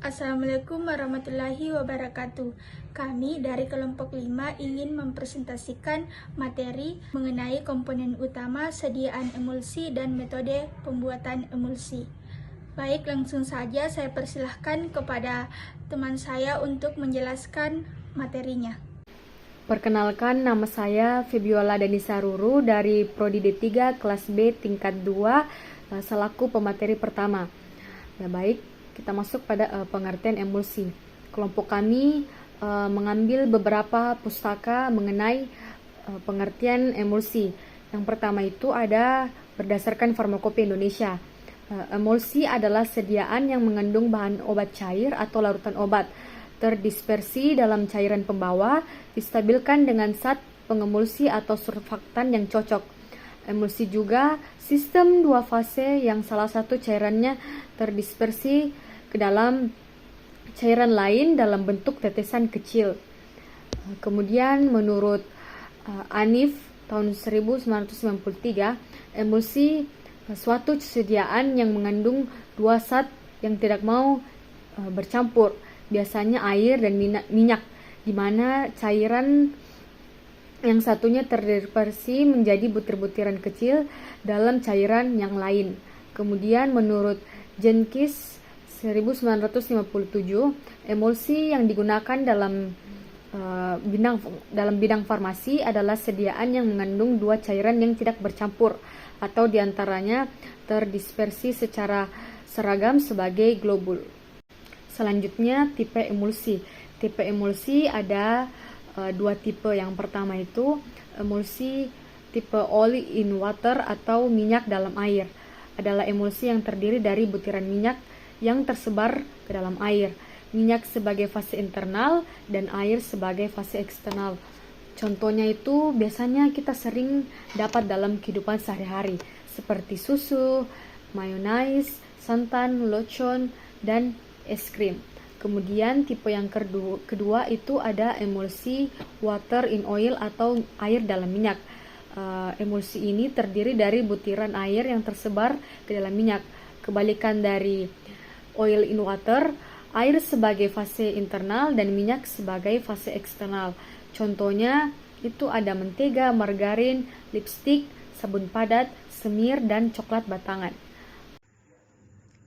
Assalamualaikum warahmatullahi wabarakatuh. Kami dari kelompok 5 ingin mempresentasikan materi mengenai komponen utama, sediaan emulsi, dan metode pembuatan emulsi. Baik, langsung saja saya persilahkan kepada teman saya untuk menjelaskan materinya. Perkenalkan, nama saya Febiola Danisa Ruru dari Prodi D3 kelas B tingkat 2 selaku pemateri pertama. Ya baik, kita masuk pada pengertian emulsi. Kelompok kami mengambil beberapa pustaka mengenai pengertian emulsi. Yang pertama itu ada berdasarkan Farmakope Indonesia. Emulsi adalah sediaan yang mengandung bahan obat cair atau larutan obat terdispersi dalam cairan pembawa, distabilkan dengan zat pengemulsi atau surfaktan yang cocok. Emulsi juga sistem dua fase yang salah satu cairannya terdispersi ke dalam cairan lain dalam bentuk tetesan kecil. Kemudian menurut Anif tahun 1993, emulsi suatu sediaan yang mengandung dua zat yang tidak mau bercampur, biasanya air dan minyak, di mana cairan yang satunya terdispersi menjadi butir-butiran kecil dalam cairan yang lain. Kemudian menurut Jenkins 1957, emulsi yang digunakan dalam bidang farmasi adalah sediaan yang mengandung dua cairan yang tidak bercampur atau diantaranya terdispersi secara seragam sebagai globul. Selanjutnya tipe emulsi. Tipe emulsi ada dua tipe. Yang pertama itu emulsi tipe oil in water atau minyak dalam air. Adalah emulsi yang terdiri dari butiran minyak yang tersebar ke dalam air. Minyak sebagai fase internal dan air sebagai fase eksternal. Contohnya itu biasanya kita sering dapat dalam kehidupan sehari-hari seperti susu, mayonaise, santan, locon, dan es krim. Kemudian tipe yang kedua itu ada emulsi water in oil atau air dalam minyak. Emulsi ini terdiri dari butiran air yang tersebar ke dalam minyak. Kebalikan dari oil in water, air sebagai fase internal dan minyak sebagai fase eksternal. Contohnya itu ada mentega, margarin, lipstik, sabun padat, semir, dan coklat batangan.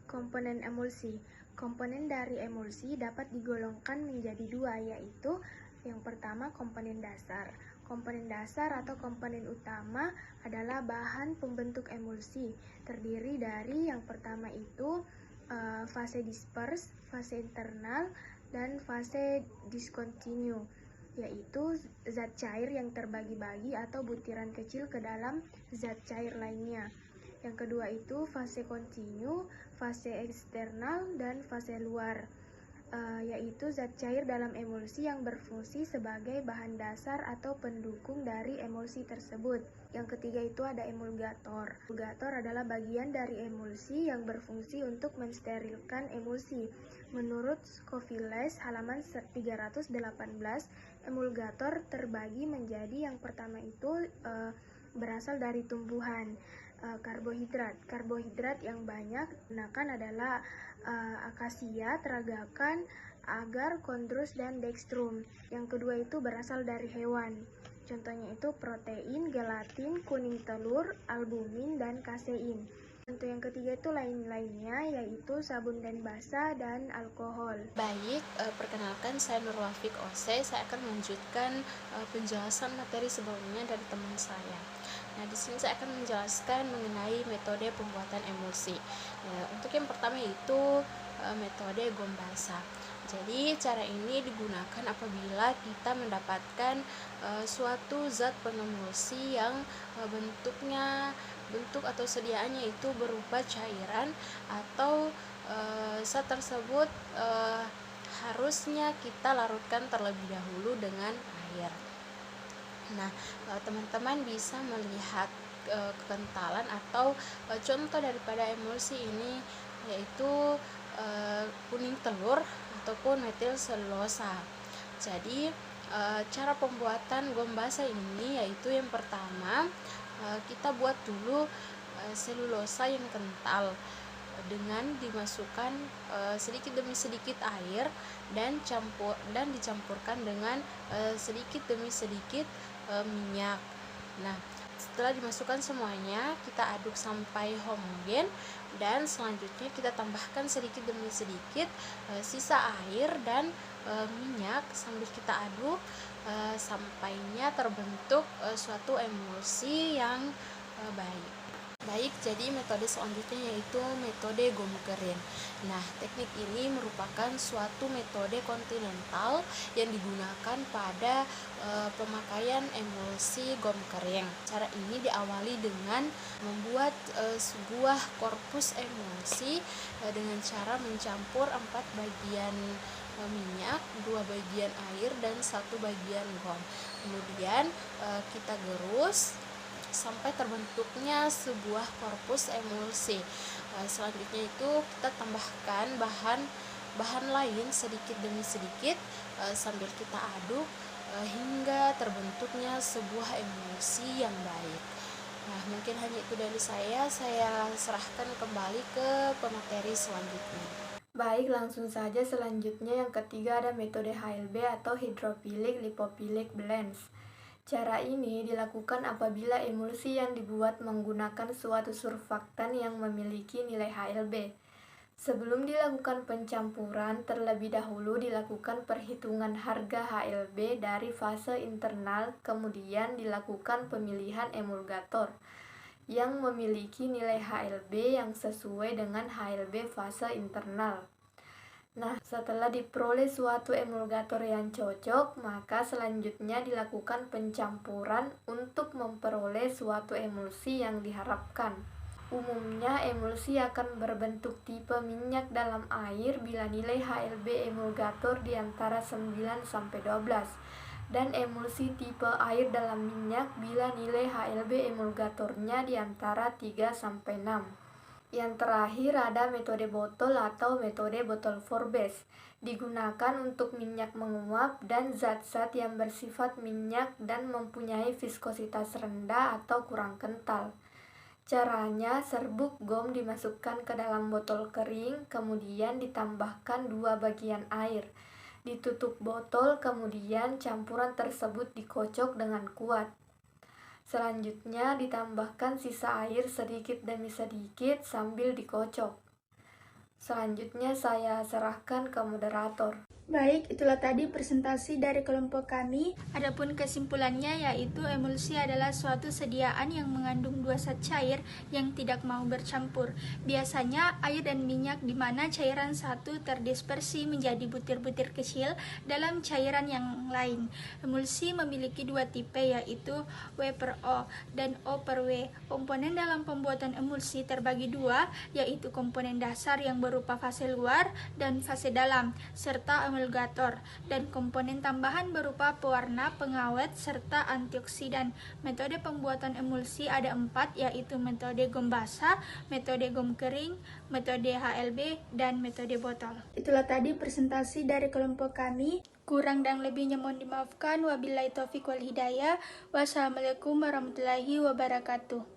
Komponen emulsi. Komponen dari emulsi dapat digolongkan menjadi dua, yaitu yang pertama komponen dasar. Komponen dasar atau komponen utama adalah bahan pembentuk emulsi. Terdiri dari yang pertama itu fase disperse, fase internal, dan fase discontinue, yaitu zat cair yang terbagi-bagi atau butiran kecil ke dalam zat cair lainnya. Yang kedua itu fase kontinu, fase eksternal, dan fase luar, yaitu zat cair dalam emulsi yang berfungsi sebagai bahan dasar atau pendukung dari emulsi tersebut. Yang ketiga itu ada emulgator. Emulgator adalah bagian dari emulsi yang berfungsi untuk mensterilkan emulsi. Menurut Scoffieless halaman 318, emulgator terbagi menjadi yang pertama itu berasal dari tumbuhan. Karbohidrat yang banyak digunakan adalah akasia, tragakan, agar, kondrus, dan dextrum. Yang kedua itu berasal dari hewan. Contohnya itu protein, gelatin, kuning telur, albumin, dan kasein. Contoh yang ketiga itu lain-lainnya, yaitu sabun dan basa dan alkohol. Baik, perkenalkan saya Nur Wafik Ose. Saya akan melanjutkan penjelasan materi sebelumnya dari teman saya. Nah, di sini saya akan menjelaskan mengenai metode pembuatan emulsi. Untuk yang pertama itu metode Gombasa. Jadi cara ini digunakan apabila kita mendapatkan suatu zat pengemulsi yang bentuk atau sediaannya itu berupa cairan atau zat tersebut harusnya kita larutkan terlebih dahulu dengan air. Nah, teman-teman bisa melihat kekentalan atau contoh daripada emulsi ini yaitu kuning telur ataupun metil selulosa. Jadi cara pembuatan Gombasa ini yaitu yang pertama kita buat dulu selulosa yang kental. dengan dimasukkan sedikit demi sedikit air dan dicampurkan dengan sedikit demi sedikit minyak. Nah, setelah dimasukkan semuanya, kita aduk sampai homogen dan selanjutnya kita tambahkan sedikit demi sedikit sisa air dan minyak sambil kita aduk sampainya terbentuk suatu emulsi yang baik. Jadi metode selanjutnya yaitu metode gom kering. Nah, teknik ini merupakan suatu metode kontinental yang digunakan pada pemakaian emulsi gom kering. Cara ini diawali dengan membuat sebuah korpus emulsi dengan cara mencampur 4 bagian minyak, 2 bagian air, dan 1 bagian gom. Kemudian kita gerus sampai terbentuknya sebuah korpus emulsi. Selanjutnya itu kita tambahkan bahan lain sedikit demi sedikit sambil kita aduk hingga terbentuknya sebuah emulsi yang baik. Nah, mungkin hanya itu dari saya serahkan kembali ke pemateri selanjutnya. Baik, langsung saja selanjutnya yang ketiga ada metode HLB atau Hydrophilic Lipophilic Blends. Cara ini dilakukan apabila emulsi yang dibuat menggunakan suatu surfaktan yang memiliki nilai HLB. Sebelum dilakukan pencampuran, terlebih dahulu dilakukan perhitungan harga HLB dari fase internal, kemudian dilakukan pemilihan emulgator yang memiliki nilai HLB yang sesuai dengan HLB fase internal. Nah, setelah diperoleh suatu emulgator yang cocok, maka selanjutnya dilakukan pencampuran untuk memperoleh suatu emulsi yang diharapkan. Umumnya emulsi akan berbentuk tipe minyak dalam air bila nilai HLB emulgator di antara 9-12 dan emulsi tipe air dalam minyak bila nilai HLB emulgatornya di antara 3-6. Yang terakhir ada metode botol atau metode botol Forbes. Digunakan untuk minyak menguap dan zat-zat yang bersifat minyak dan mempunyai viskositas rendah atau kurang kental. Caranya, serbuk gom dimasukkan ke dalam botol kering, kemudian ditambahkan 2 bagian air. Ditutup botol, kemudian campuran tersebut dikocok dengan kuat. Selanjutnya ditambahkan sisa air sedikit demi sedikit sambil dikocok. Selanjutnya saya serahkan ke moderator. Baik, itulah tadi presentasi dari kelompok kami. Adapun kesimpulannya yaitu emulsi adalah suatu sediaan yang mengandung 2 zat cair yang tidak mau bercampur. Biasanya air dan minyak di mana cairan satu terdispersi menjadi butir-butir kecil dalam cairan yang lain. Emulsi memiliki 2 tipe yaitu W per O dan O per W. Komponen dalam pembuatan emulsi terbagi 2 yaitu komponen dasar yang berupa fase luar dan fase dalam serta emulgator, dan komponen tambahan berupa pewarna, pengawet, serta antioksidan. Metode pembuatan emulsi ada 4 yaitu metode gom basah, metode gom kering, metode HLB, dan metode botol. Itulah tadi presentasi dari kelompok kami. Kurang dan lebihnya mohon dimaafkan. Wabillahi taufiq wal hidayah. Wassalamualaikum warahmatullahi wabarakatuh.